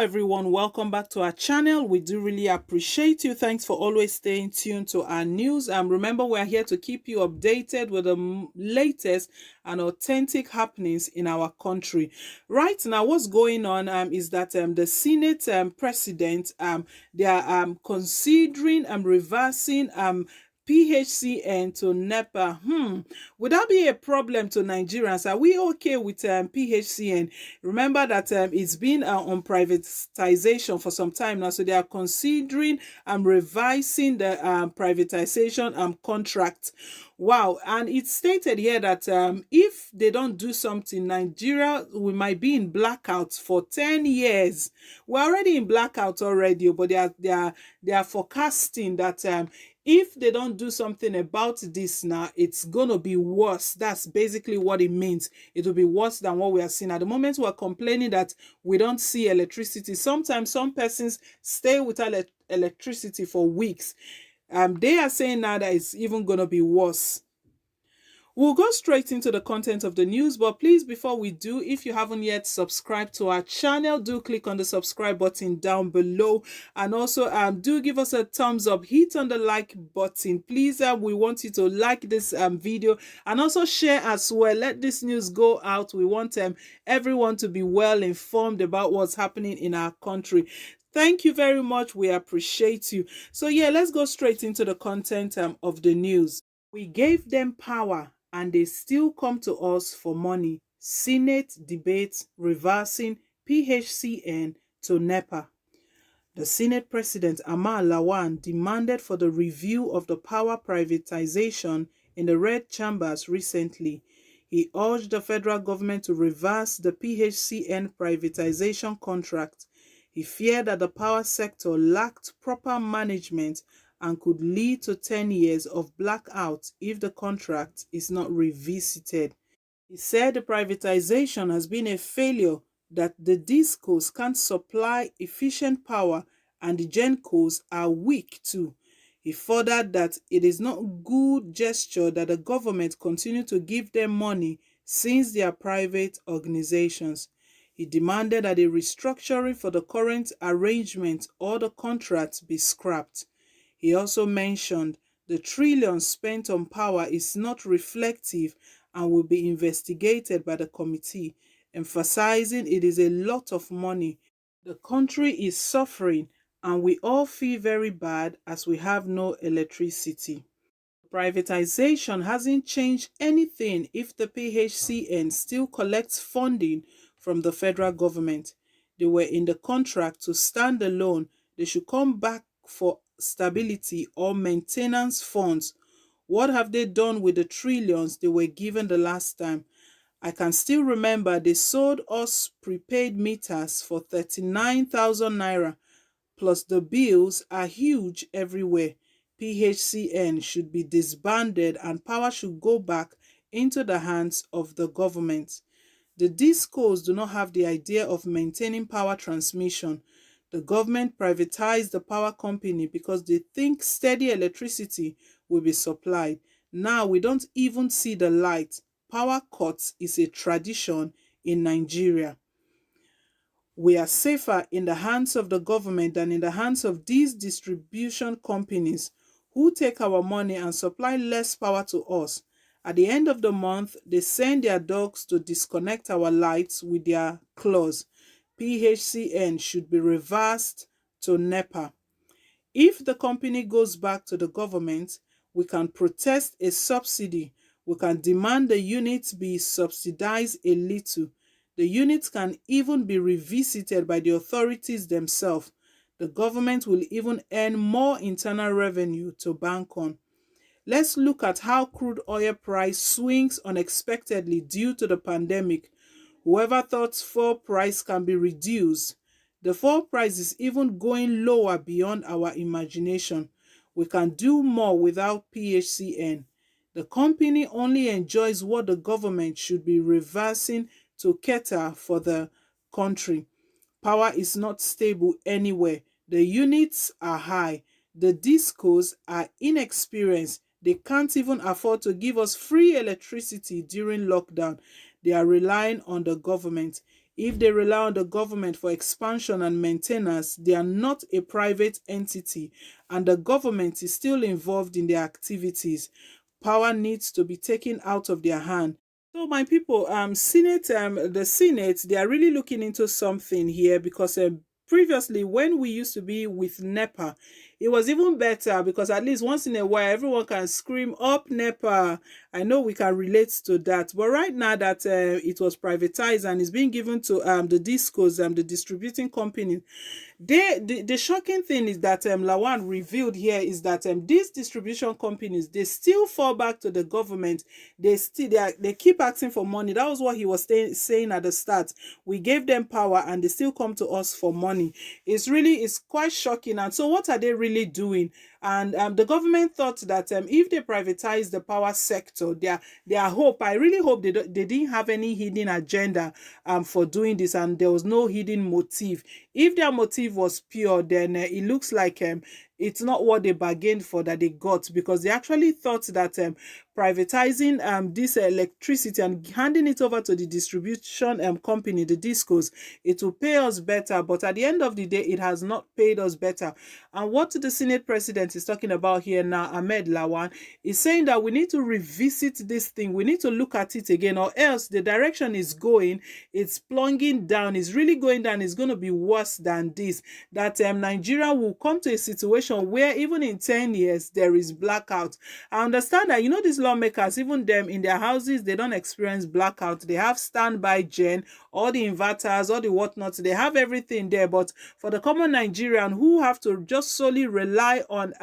everyone, welcome back to our channel. We do really appreciate you. Thanks for always staying tuned to our news. Remember, we're here to keep you updated with the latest and authentic happenings in our country. Right now, what's going on is that the Senate president, they are considering reversing PHCN to NEPA. Would that be a problem to Nigerians? Are we okay with PHCN? Remember that it's been on privatization for some time now, so they are considering revising the privatization contract. Wow. And it's stated here that if they don't do something, Nigeria, we might be in blackout for 10 years. We're already in blackout already, but they are forecasting that if they don't do something about this now, it's gonna be worse. That's basically what it means. It will be worse than what we are seeing at the moment. We're complaining that we don't see electricity. Sometimes some persons stay without electricity for weeks. They are saying now that it's even gonna be worse. We'll go straight into the content of the news, but please, before we do, if you haven't yet subscribed to our channel, do click on the subscribe button down below, and also do give us a thumbs up, hit on the like button. Please, we want you to like this video and also share as well. Let this news go out. We want everyone to be well informed about what's happening in our country. Thank you very much. We appreciate you. So yeah, let's go straight into the content of the news. We gave them power and they still come to us for money. Senate debates reversing PHCN to NEPA. The Senate President Amal Lawan demanded for the review of the power privatization in the Red Chambers recently. He urged the federal government to reverse the PHCN privatization contract. He feared that the power sector lacked proper management and could lead to 10 years of blackout if the contract is not revisited. He said the privatization has been a failure, that the DISCOs can't supply efficient power and the GENCOs are weak too. He furthered that it is not good gesture that the government continue to give them money since they are private organizations. He demanded that a restructuring for the current arrangement or the contract be scrapped. He also mentioned the trillions spent on power is not reflective and will be investigated by the committee, emphasizing it is a lot of money. The country is suffering and we all feel very bad as we have no electricity. Privatization hasn't changed anything if the PHCN still collects funding from the federal government. They were in the contract to stand alone. They should come back for stability or maintenance funds. What have they done with the trillions they were given the last time? I can still remember they sold us prepaid meters for 39,000 naira, plus the bills are huge everywhere. PHCN should be disbanded and power should go back into the hands of the government. The DISCOs do not have the idea of maintaining power transmission. The government privatized the power company because they think steady electricity will be supplied. Now we don't even see the light. Power cuts is a tradition in Nigeria. We are safer in the hands of the government than in the hands of these distribution companies who take our money and supply less power to us. At the end of the month, they send their dogs to disconnect our lights with their claws. PHCN should be reversed to NEPA. If the company goes back to the government, we can protest a subsidy. We can demand the units be subsidized a little. The units can even be revisited by the authorities themselves. The government will even earn more internal revenue to bank on. Let's look at how crude oil price swings unexpectedly due to the pandemic. Whoever thought fuel price can be reduced? The fuel price is even going lower beyond our imagination. We can do more without PHCN. The company only enjoys what the government should be reversing to cater for the country. Power is not stable anywhere. The units are high. The DISCOs are inexperienced. They can't even afford to give us free electricity during lockdown. They are relying on the government. If they rely on the government for expansion and maintenance, they are not a private entity, and the government is still involved in their activities. Power needs to be taken out of their hand. So my people, the Senate, they are really looking into something here because previously when we used to be with NEPA, it was even better because at least once in a while everyone can scream up NEPA. I know we can relate to that. But right now that it was privatized and is being given to the discos, the distributing company, the shocking thing is that Lawan revealed here is that these distribution companies, they still fall back to the government. They keep asking for money. That was what he was saying at the start. We gave them power and they still come to us for money. It's quite shocking. And so what are they really doing? And the government thought that if they privatize the power sector, their hope, I really hope they didn't have any hidden agenda for doing this, and there was no hidden motive. If their motive was pure, then it looks like it's not what they bargained for that they got, because they actually thought that privatizing this electricity and handing it over to the distribution company, the discos, it will pay us better. But at the end of the day, it has not paid us better. And what the Senate president is talking about here now, Ahmed Lawan, is saying that we need to revisit this thing. We need to look at it again, or else the direction is going, it's plunging down, it's really going down, it's going to be worse than this. That Nigeria will come to a situation where even in 10 years, there is blackout. I understand that, these lawmakers, even them in their houses, they don't experience blackout. They have standby gen, all the inverters, all the whatnot, they have everything there. But for the common Nigerian who have to just solely rely on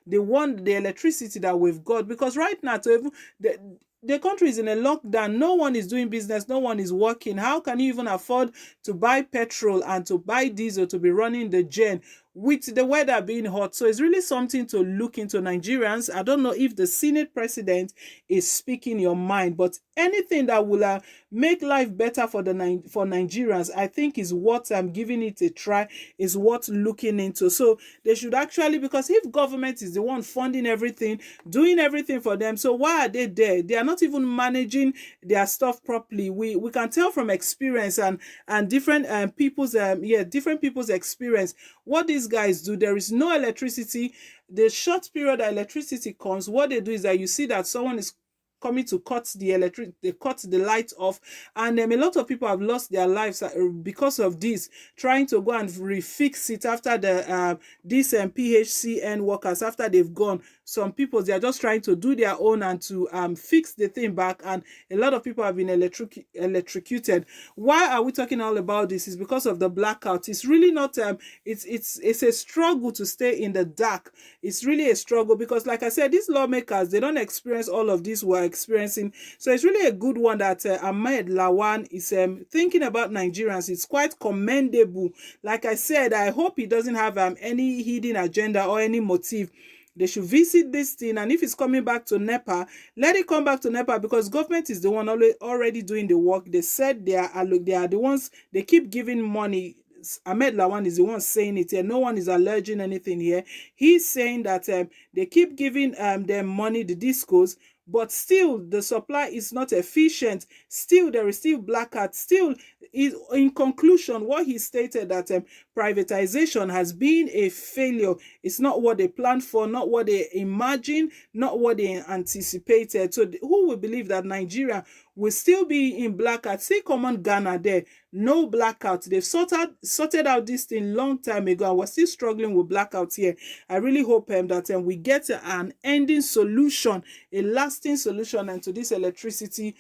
the electricity that we've got, because right now the country is in a lockdown. No one is doing business. No one is working. How can you even afford to buy petrol and to buy diesel to be running the gen with the weather being hot? So it's really something to look into, Nigerians. I don't know if the Senate president is speaking your mind, but anything that will make life better for Nigerians, I think is what I'm giving it a try, is what looking into. So they should actually, because if government is the one funding everything, doing everything for them, so why are they there? They are not even managing their stuff properly. We can tell from experience and different people's different people's experience what these guys do. There is no electricity. The short period that electricity comes, what they do is that you see that someone is coming to cut they cut the light off, and a lot of people have lost their lives because of this, trying to go and refix it after the these PHCN workers, after they've gone. Some people, they are just trying to do their own and to fix the thing back, and a lot of people have been electrocuted. Why are we talking all about this? Is because of the blackout. It's really not it's a struggle to stay in the dark. It's really a struggle because, like I said, these lawmakers, they don't experience all of this we're experiencing. So it's really a good one that Ahmed Lawan is thinking about Nigerians. It's quite commendable. Like I said, I hope he doesn't have any hidden agenda or any motive. They should visit this thing, and if it's coming back to NEPA, let it come back to NEPA, because government is the one already doing the work. They said they are the ones, they keep giving money. Ahmed Lawan is the one saying it here. No one is alleging anything here. He's saying that they keep giving them money, the discos, but still the supply is not efficient. Still there is still blackout. Still, in conclusion, what he stated that privatization has been a failure. It's not what they planned for, not what they imagined, not what they anticipated. So who will believe that Nigeria will still be in blackout? See common Ghana there, no blackout. They've sorted out this thing long time ago, and we're still struggling with blackouts here. I really hope that we get an ending solution, a lasting solution, and to this electricity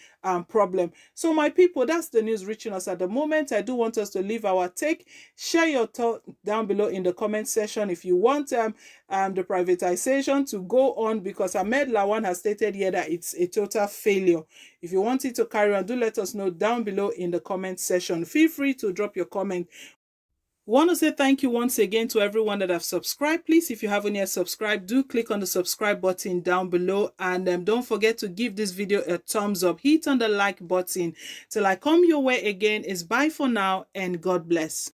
problem. So my people, that's the news reaching us at the moment. I do want us to leave our take. Share your thought down below in the comment section if you want the privatization to go on, because Ahmed Lawan has stated here that it's a total failure. If you want it to carry on, do let us know down below in the comment section. Feel free to drop your comment. Want to say thank you once again to everyone that have subscribed. Please, if you haven't yet subscribed, do click on the subscribe button down below, and don't forget to give this video a thumbs up. Hit on the like button. Till I come your way again, is bye for now, and God bless.